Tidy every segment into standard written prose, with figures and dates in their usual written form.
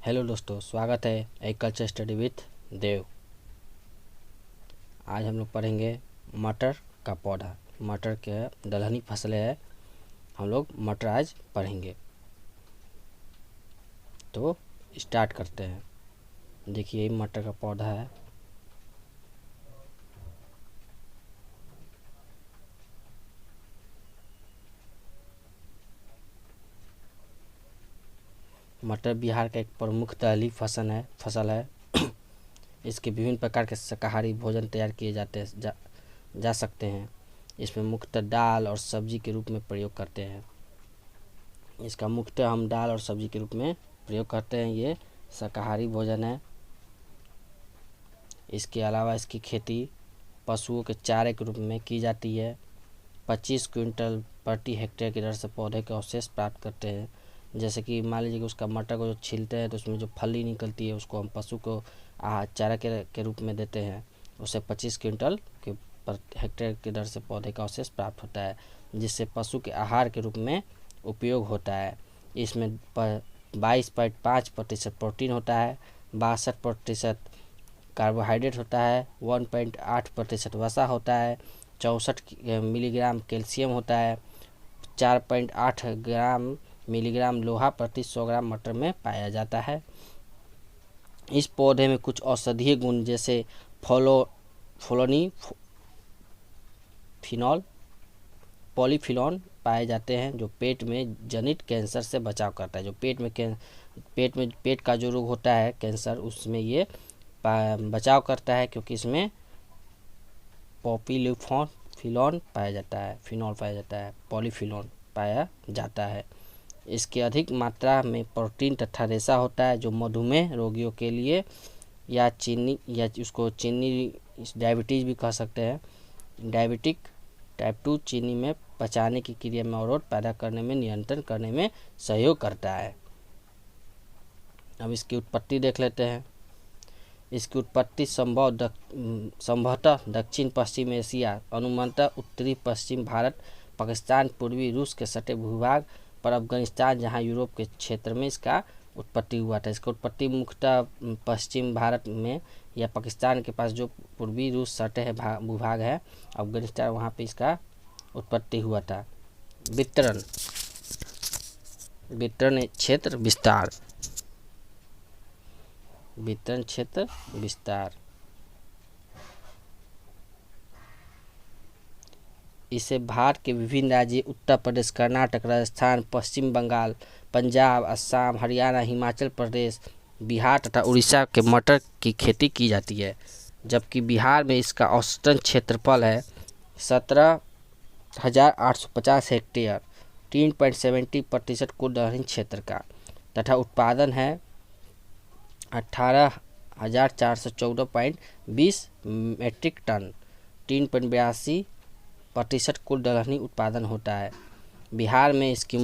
Hello दोस्तों, स्वागत है एग्रीकल्चर स्टडी विथ देव। आज हम लोग पढ़ेंगे मटर का पौधा। मटर के दलहनी फसलें है, हम लोग मटर आज पढ़ेंगे। तो स्टार्ट करते हैं। देखिए ये मटर का पौधा है। मटर बिहार का एक प्रमुख दलहनी फसल है। इसके विभिन्न प्रकार के शाकाहारी भोजन तैयार किए जा सकते हैं। इसमें मुख्यतः दाल और सब्जी के रूप में प्रयोग करते हैं। इसका मुख्यतः हम दाल और सब्जी के रूप में प्रयोग करते हैं। ये शाकाहारी भोजन है। इसके अलावा इसकी खेती पशुओं के चारे के रूप में की जाती है। 25 क्विंटल प्रति हेक्टेयर की दर से पौधे के अवशेष प्राप्त करते हैं। जैसे कि मान लीजिए कि उसका मटर को जो छीलते हैं तो उसमें जो फली निकलती है उसको हम पशु को चारा के रूप में देते हैं। उससे 25 क्विंटल के हेक्टेयर की दर से पौधे का अवशेष प्राप्त होता है, जिससे पशु के आहार के रूप में उपयोग होता है। इसमें 22.5% प्रोटीन होता है, 62% कार्बोहाइड्रेट होता है, 1.8% वसा होता है, 64 मिलीग्राम कैल्शियम होता है, 4.8 मिलीग्राम लोहा प्रति 100 ग्राम मटर में पाया जाता है। इस पौधे में कुछ औषधीय गुण जैसे फोलोनी फिनॉल पॉलीफिनॉल पाए जाते हैं, जो पेट में जनित कैंसर से बचाव करता है। जो पेट का जो रोग होता है कैंसर, उसमें ये बचाव करता है, क्योंकि इसमें फिनॉल पाया जाता है, पॉलीफिनॉल पाया जाता है। इसके अधिक मात्रा में प्रोटीन तथा रेशा होता है, जो मधुमेह रोगियों के लिए या चीनी डायबिटीज़ भी कह सकते हैं, डायबिटिक टाइप 2 चीनी में पचाने की क्रिया में अवरोध पैदा करने में नियंत्रण करने में सहयोग करता है। अब इसकी उत्पत्ति देख लेते हैं। इसकी उत्पत्ति संभवतः दक्षिण पश्चिम एशिया, अनुमानतः उत्तरी पश्चिम भारत, पाकिस्तान, पूर्वी रूस के सटे भूभाग पर अफगानिस्तान, जहां यूरोप के क्षेत्र में इसका उत्पत्ति हुआ था। इसका उत्पत्ति मुख्यतः पश्चिम भारत में या पाकिस्तान के पास जो पूर्वी रूस सटे है भूभाग है, अफगानिस्तान, वहाँ पे इसका उत्पत्ति हुआ था। वितरण क्षेत्र विस्तार। इसे भारत के विभिन्न राज्य उत्तर प्रदेश, कर्नाटक, राजस्थान, पश्चिम बंगाल, पंजाब, असम, हरियाणा, हिमाचल प्रदेश, बिहार तथा उड़ीसा के मटर की खेती की जाती है। जबकि बिहार में इसका औसतन क्षेत्रफल है 17,850 हेक्टेयर, 3.70% कुल दलहनी क्षेत्र का, तथा उत्पादन है 18,414.20 मेट्रिक टन, 3.82% कुल दलहनी उत्पादन होता है। बिहार में इसकी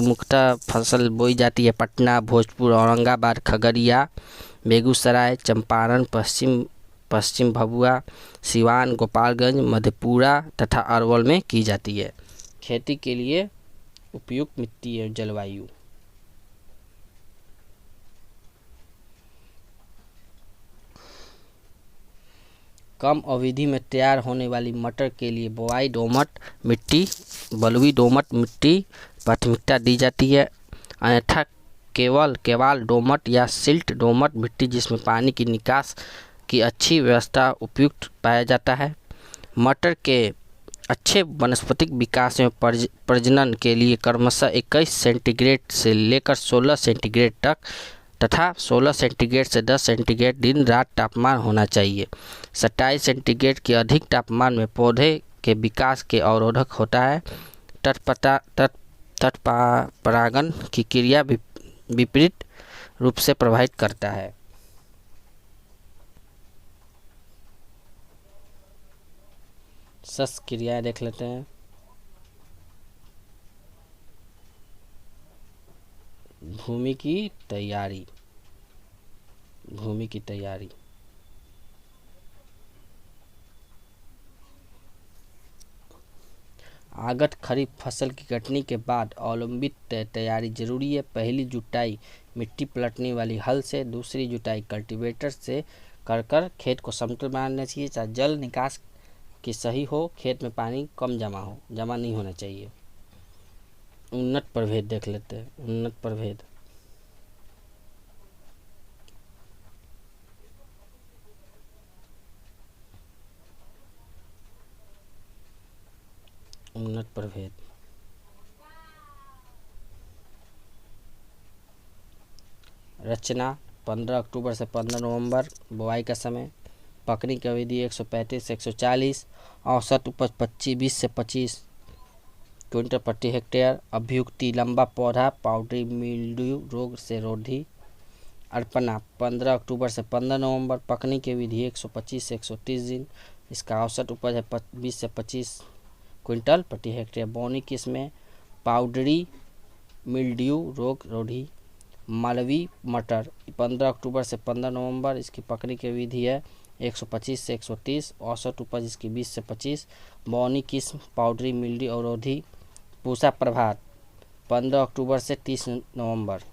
मुख्यतः फसल बोई जाती है पटना, भोजपुर, औरंगाबाद, खगड़िया, बेगूसराय, चंपारण, पश्चिम भभुआ, सिवान, गोपालगंज, मधेपुरा तथा अरवल में की जाती है। खेती के लिए उपयुक्त मिट्टी एवं जलवायु। कम अवधि में तैयार होने वाली मटर के लिए बलुई दोमट मिट्टी प्राथमिकता दी जाती है, अन्यथा केवल दोमट या सिल्ट दोमट मिट्टी, जिसमें पानी की निकास की अच्छी व्यवस्था, उपयुक्त पाया जाता है। मटर के अच्छे वनस्पतिक विकास में प्रजनन के लिए क्रमशः 21 सेंटीग्रेड से लेकर 16 सेंटीग्रेड तक तथा 16 सेंटीग्रेड से 10 सेंटीग्रेड दिन रात तापमान होना चाहिए। 27 सेंटीग्रेड के अधिक तापमान में पौधे के विकास के अवरोधक होता है। तत्परागन की क्रिया विपरीत रूप से प्रभावित करता है। सस्क क्रियाएं देख लेते हैं। भूमि की तैयारी। आगत खरीफ फसल की कटनी के बाद अवलंबित तैयारी जरूरी है। पहली जुताई मिट्टी पलटने वाली हल से, दूसरी जुताई कल्टीवेटर से कर खेत को समतल बनाना चाहिए। चाहे जल निकास की सही हो, खेत में पानी कम जमा नहीं होना चाहिए। उन्नत प्रभेद देख लेते हैं। उन्नत प्रभेद उन्नत प्रभेद रचना 15 अक्टूबर से 15 नवंबर बुआई का समय। पकने की अवधि 135 से 140। औसत उपज 20 से 25 क्विंटल प्रति हेक्टेयर। अभियुक्ति लंबा पौधा पाउडरी मिल्ड्यू रोग से रोधी। अर्पणा 15 अक्टूबर से 15 नवंबर। पकने की विधि 125 से 130 दिन। इसका औसत उपज है 20 से 25 क्विंटल प्रति हेक्टेयर। बौनी किस्में पाउडरी मिल्ड्यू रोग रोधी। मालवी मटर 15 अक्टूबर से 15 नवंबर। इसकी पकने की विधि है 125 से 130। औसत उपज इसकी 20 से 25। बौनी किस्म पाउडरी मिल्ड्यू अवरोधी। पूसा प्रभात 15 अक्टूबर से 30 नवंबर।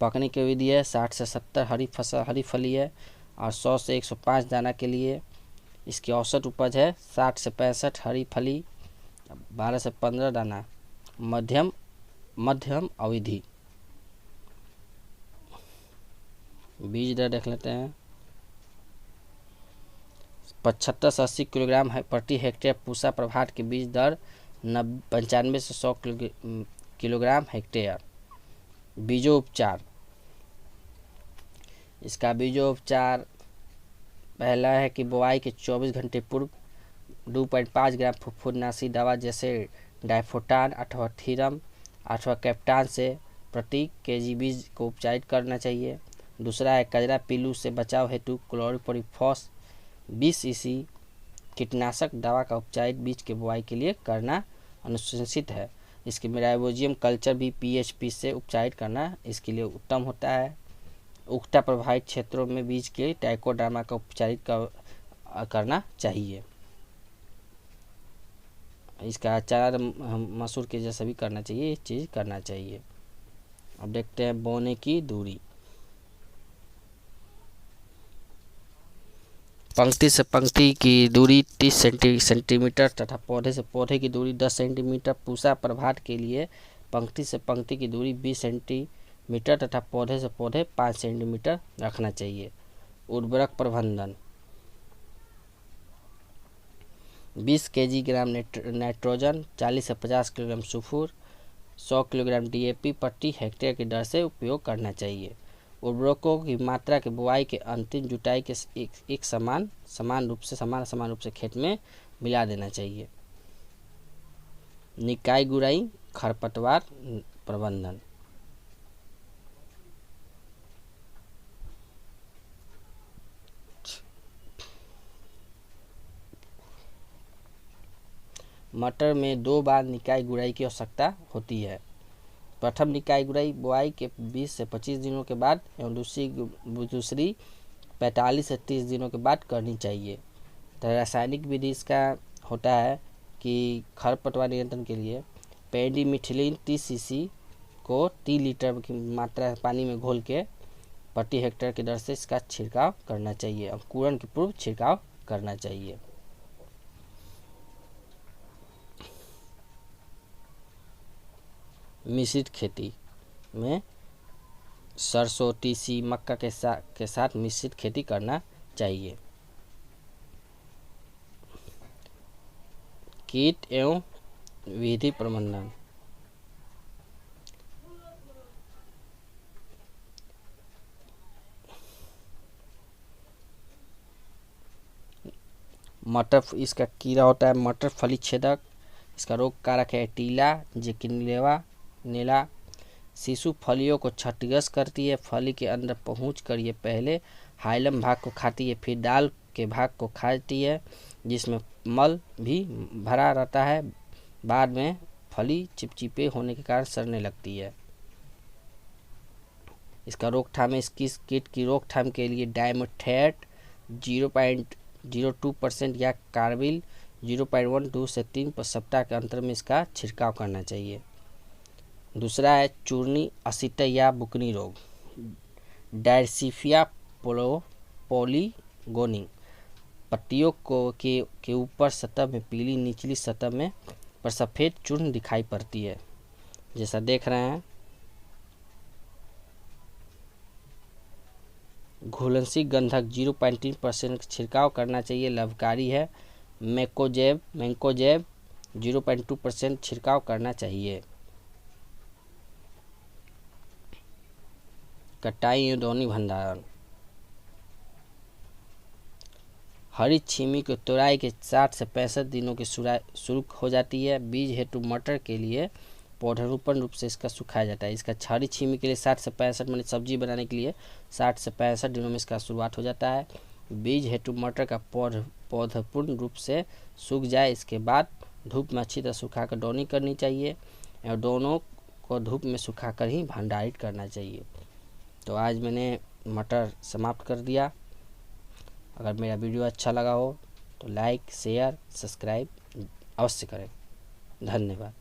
पकने की विधि है 60 से 70। हरी फली है और 100 से 105 दाना के लिए। इसकी औसत उपज है 60 से 65। हरी फली 12 से 15 दाना। मध्यम अवधि। बीज दर देख लेते हैं। 75 से 80 किलोग्राम है प्रति हेक्टेयर। पूसा प्रभात की बीज दर 95 से 100 किलोग्राम हेक्टेयर। बीजोपचार। इसका बीजोपचार पहला है कि बुआई के 24 घंटे पूर्व 2.5 ग्राम फुफुंदनाशी दवा जैसे डाइफोटान अथवा थीरम अथवा कैप्टान से प्रति केजी बीज को उपचारित करना चाहिए। दूसरा है कजरा पीलू से बचाव हेतु क्लोरोपरिफॉस 20 ईसी कीटनाशक दवा का उपचारित बीज के बुआई के लिए करना अनुशंसित है। इसके में राइबोजियम कल्चर भी पीएचपी से उपचारित करना इसके लिए उत्तम होता है। उगता प्रभावित क्षेत्रों में बीज के ट्राइकोडर्मा का उपचारित करना चाहिए। इसका अचार मसूर के जैसा भी करना चाहिए, ये चीज़ करना चाहिए। अब देखते हैं बोने की दूरी। पंक्ति से पंक्ति की दूरी 30 सेंटीमीटर तथा पौधे से पौधे की दूरी 10 सेंटीमीटर। पूसा प्रभात के लिए पंक्ति से पंक्ति की दूरी 20 सेंटीमीटर तथा पौधे से पौधे 5 सेंटीमीटर रखना चाहिए। उर्वरक प्रबंधन 20 किलोग्राम नाइट्रोजन, 40 से 50 किलोग्राम सल्फर, 100 किलोग्राम डीएपी प्रति हेक्टेयर की दर से उपयोग करना चाहिए। उर्वरकों की मात्रा के बुआई के अंतिम जुताई के एक समान रूप से खेत में मिला देना चाहिए। निकाई गुड़ाई खरपतवार प्रबंधन। मटर में 2 बार निकाई गुड़ाई की आवश्यकता होती है। प्रथम निकाई गुड़ाई बुआई के 20 से 25 दिनों के बाद एवं दूसरी 45 से 30 दिनों के बाद करनी चाहिए। तो रासायनिक विधि इसका होता है कि खरपतवार नियंत्रण के लिए पेंडिमिथिलिन 30 सीसी को 3 लीटर की मात्रा पानी में घोल के प्रति हेक्टेयर की दर से इसका छिड़काव करना चाहिए। अंकुरण के पूर्व छिड़काव करना चाहिए। मिश्रित खेती में सरसों, तीसी, मक्का के साथ मिश्रित खेती करना चाहिए। कीट एवं विधि प्रबंधन। मटर, इसका कीड़ा होता है मटर फली छेदक। इसका रोग कारक है टीला, जेकिनेला। शिशु फलियों को क्षतिग्रस्त करती है। फली के अंदर पहुँच कर ये पहले हाइलम भाग को खाती है, फिर दाल के भाग को खाती है जिसमें मल भी भरा रहता है। बाद में फली चिपचिपे होने के कारण सड़ने लगती है। इसका रोकथाम है। इसकी कीट की रोकथाम के लिए डाइमेथोएट 0.02% या कार्बिल 0.12 से 3 सप्ताह के अंतर में इसका छिड़काव करना चाहिए। दूसरा है चूर्णी असिट या बुकनी रोग, डायसिफिया पोलीगोनी, पत्तियों को के ऊपर सतह में पीली, निचली सतह में पर सफ़ेद चूर्ण दिखाई पड़ती है, जैसा देख रहे हैं। घुलनशील गंधक 0.3% छिड़काव करना चाहिए, लाभकारी है। मैंकोजेब 0.2% छिड़काव करना चाहिए। कटाई एवं दौनी भंडारण, हरी छीमी की तोड़ाई के 60 से 65 दिनों की शुरू हो जाती है। बीज हेतु मटर के लिए पौधरोपण रूप से इसका सुखाया जाता है। इसका हरी छीमी के लिए 60 से 65 मैंने सब्जी बनाने के लिए 60 से 65 दिनों में इसका शुरुआत हो जाता है। बीज हेतु मटर का पौधा पूर्ण रूप से सूख जाए, इसके बाद धूप में अच्छी तरह सुखाकर दौनी करनी चाहिए और दोनों को धूप में सुखाकर ही भंडारित करना चाहिए। तो आज मैंने मटर समाप्त कर दिया। अगर मेरा वीडियो अच्छा लगा हो तो लाइक, शेयर, सब्सक्राइब अवश्य करें। धन्यवाद।